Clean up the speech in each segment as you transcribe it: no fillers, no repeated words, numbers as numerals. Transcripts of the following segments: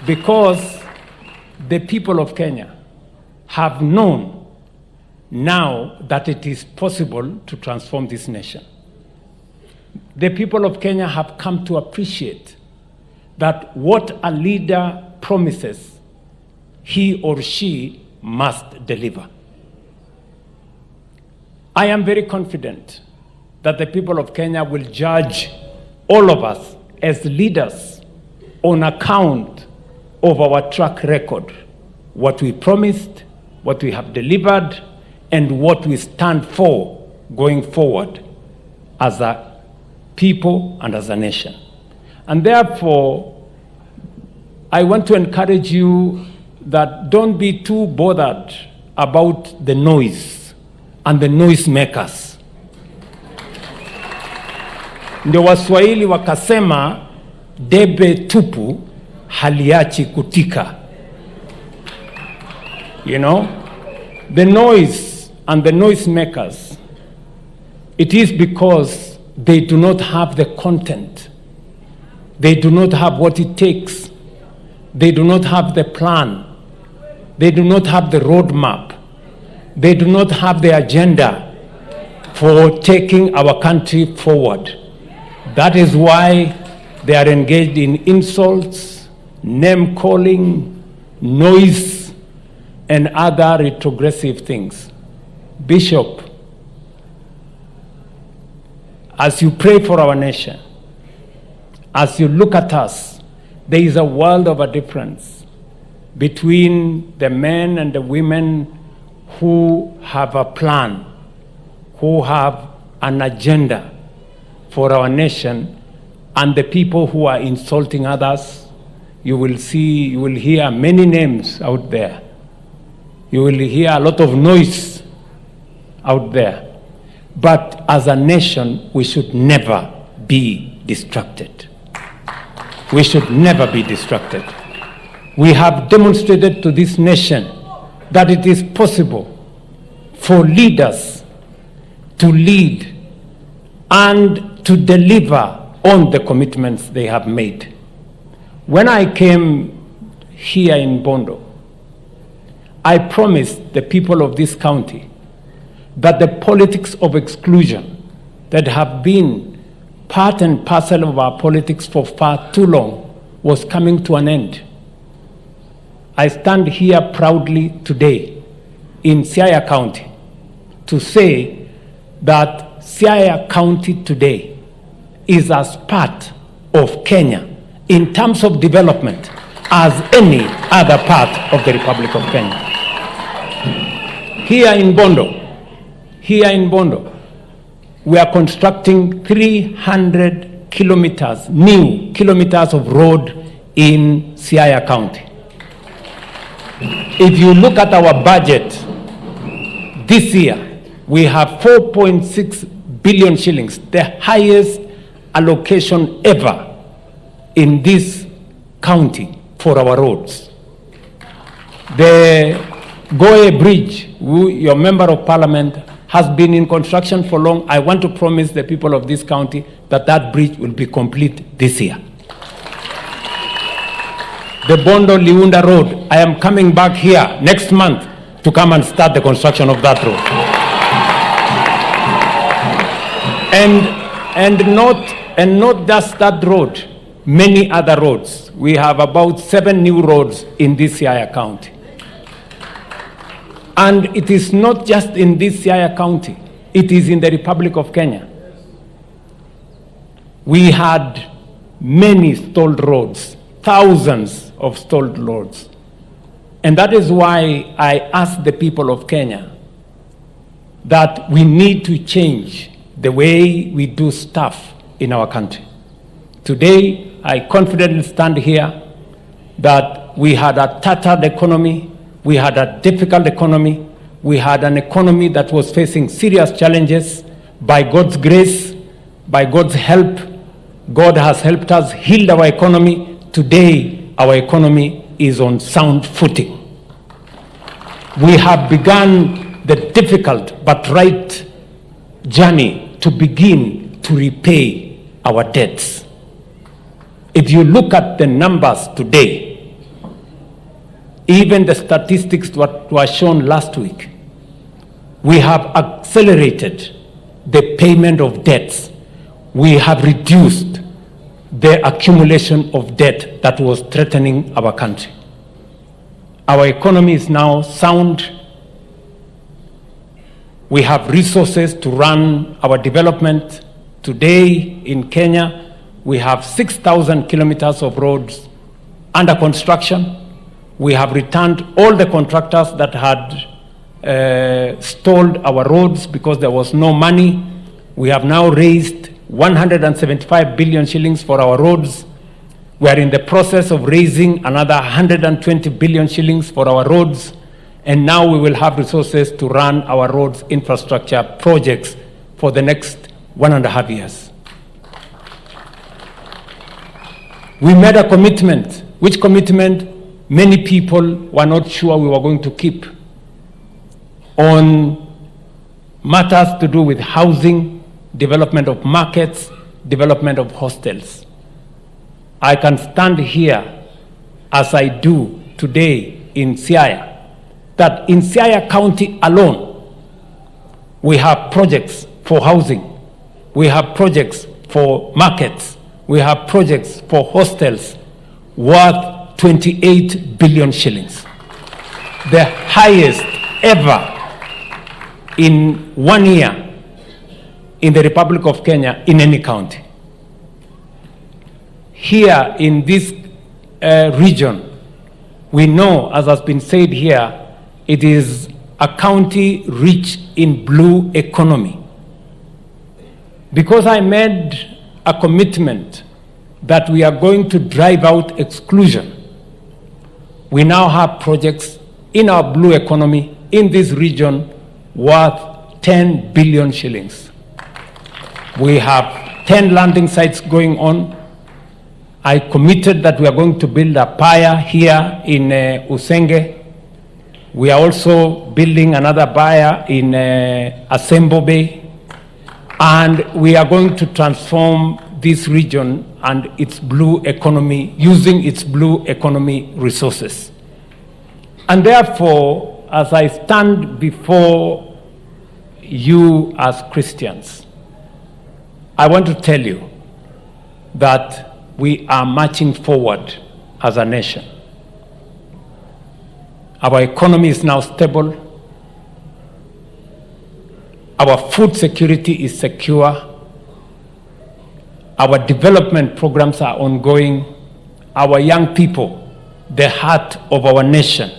because the people of Kenya have known now that it is possible to transform this nation. The people of Kenya have come to appreciate that what a leader promises, he or she must deliver. I am very confident that the people of Kenya will judge all of us as leaders on account of our track record, what we promised, what we have delivered, and what we stand for going forward as a people and as a nation. And therefore, I want to encourage you that don't be too bothered about the noise and the noisemakers. Ndio Waswahili wakasema debe tupu haliachi kutika. You know, the noise and the noisemakers, it is because they do not have the content. They do not have what it takes. They do not have the plan. They do not have the roadmap. They do not have the agenda for taking our country forward. That is why they are engaged in insults, name-calling, noise, and other retrogressive things. Bishop, as you pray for our nation, as you look at us, there is a world of a difference between the men and the women who have a plan, who have an agenda for our nation, and the people who are insulting others. You will hear many names out there. You will hear a lot of noise out there. But as a nation, we should never be distracted. We should never be distracted. We have demonstrated to this nation that it is possible for leaders to lead and to deliver on the commitments they have made. When I came here in Bondo, I promised the people of this county that the politics of exclusion that have been part and parcel of our politics for far too long was coming to an end. I stand here proudly today in Siaya County to say that Siaya County today is as part of Kenya in terms of development as any other part of the Republic of Kenya. Here in Bondo, we are constructing 300 kilometers, new kilometers of road in Siaya County. If you look at our budget this year, we have 4.6 billion shillings, the highest allocation ever in this county for our roads. The Goe Bridge, your member of parliament, has been in construction for long. I want to promise the people of this county that that bridge will be complete this year. The Bondo-Liunda Road, I am coming back here next month to come and start the construction of that road. And not just that road, many other roads. We have about 7 new roads in this Siaya County. And it is not just in this Siaya County, it is in the Republic of Kenya. We had many stalled roads, thousands of stalled roads. And that is why I asked the people of Kenya that we need to change the way we do stuff in our country. Today, I confidently stand here that we had a tattered economy, we had a difficult economy, we had an economy that was facing serious challenges. By God's grace, by God's help, God has helped us heal our economy. Today, our economy is on sound footing. We have begun the difficult but right journey to begin to repay our debts. If you look at the numbers today, even the statistics that were shown last week, we have accelerated the payment of debts. We have reduced the accumulation of debt that was threatening our country. Our economy is now sound. We have resources to run our development. Today in Kenya, we have 6,000 kilometers of roads under construction. We have returned all the contractors that had stalled our roads because there was no money. We have now raised 175 billion shillings for our roads. We are in the process of raising another 120 billion shillings for our roads. And now we will have resources to run our roads infrastructure projects for the next 1.5 years. We made a commitment, which commitment many people were not sure we were going to keep, on matters to do with housing, development of markets, development of hostels. I can stand here as I do today in Siaya, that in Siaya County alone, we have projects for housing, we have projects for markets, we have projects for hostels worth 28 billion shillings, the highest ever in 1 year in the Republic of Kenya in any county. Here in this region, we know, as has been said here, it is a county rich in blue economy. Because I made a commitment that we are going to drive out exclusion, we now have projects in our blue economy in this region worth 10 billion shillings. We have 10 landing sites going on. I committed that we are going to build a pier here in Usenge. We are also building another pier in Asembo Bay. And we are going to transform this region and its blue economy, using its blue economy resources. And therefore, as I stand before you as Christians, I want to tell you that we are marching forward as a nation. Our economy is now stable. Our food security is secure. Our development programs are ongoing. Our young people, the heart of our nation,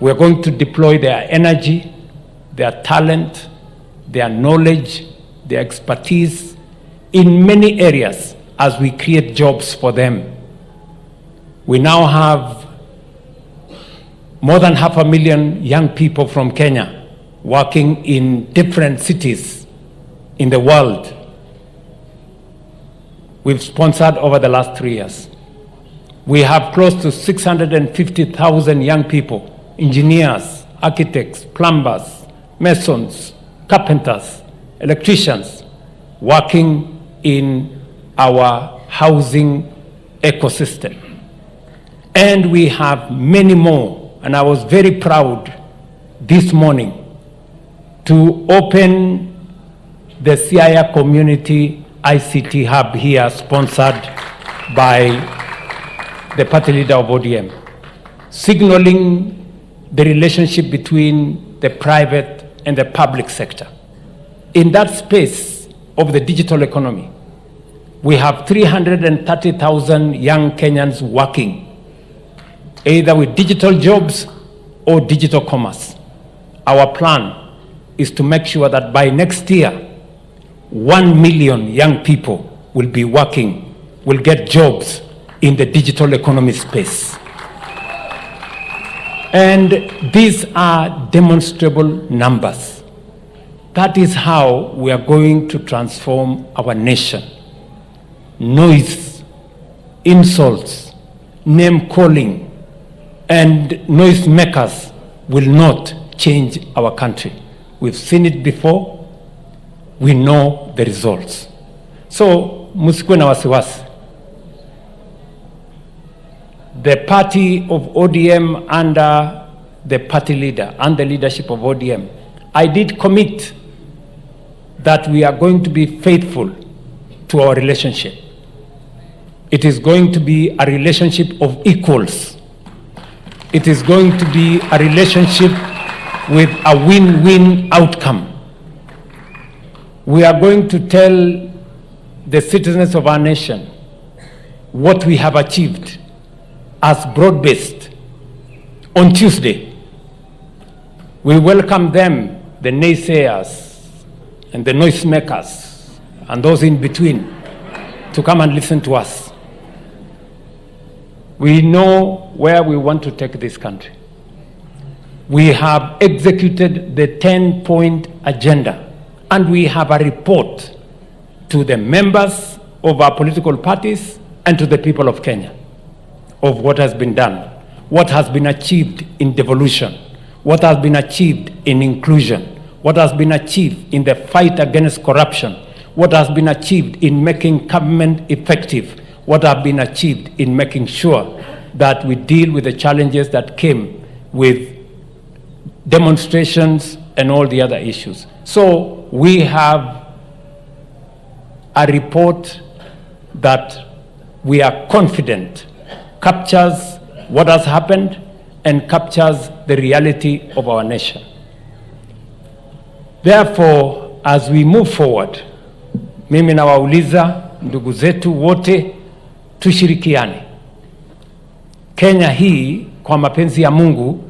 we're going to deploy their energy, their talent, their knowledge, their expertise in many areas as we create jobs for them. We now have more than 500,000 young people from Kenya working in different cities in the world. We've sponsored over the last 3 years. We have close to 650,000 young people, engineers, architects, plumbers, masons, carpenters, electricians, working in our housing ecosystem. And we have many more, and I was very proud this morning to open the Siaya Community ICT Hub here, sponsored by the party leader of ODM, signaling the relationship between the private and the public sector. In that space of the digital economy, we have 330,000 young Kenyans working, either with digital jobs or digital commerce. Our plan is to make sure that by next year, 1 million young people will be working, will get jobs in the digital economy space. And these are demonstrable numbers. That is how we are going to transform our nation. Noise, insults, name calling, and noise makers will not change our country. We've seen it before. We know the results. So, musikuwe na wasiwasi. the party of ODM under the party leader and the leadership of ODM, I did commit that we are going to be faithful to our relationship. It is going to be a relationship of equals. It is going to be a relationship with a win-win outcome. We are going to tell the citizens of our nation what we have achieved as broad-based. On Tuesday, we welcome them, the naysayers and the noisemakers and those in between, to come and listen to us. We know where we want to take this country. We have executed the 10-point agenda, and we have a report to the members of our political parties and to the people of Kenya of what has been done, what has been achieved in devolution, what has been achieved in inclusion, what has been achieved in the fight against corruption, what has been achieved in making government effective, what has been achieved in making sure that we deal with the challenges that came with demonstrations and all the other issues. So we have a report that we are confident captures what has happened and captures the reality of our nation. Therefore, as we move forward, mimi nawauliza ndugu zetu wote tushirikiane. Kenya hii kwa mapenzi ya Mungu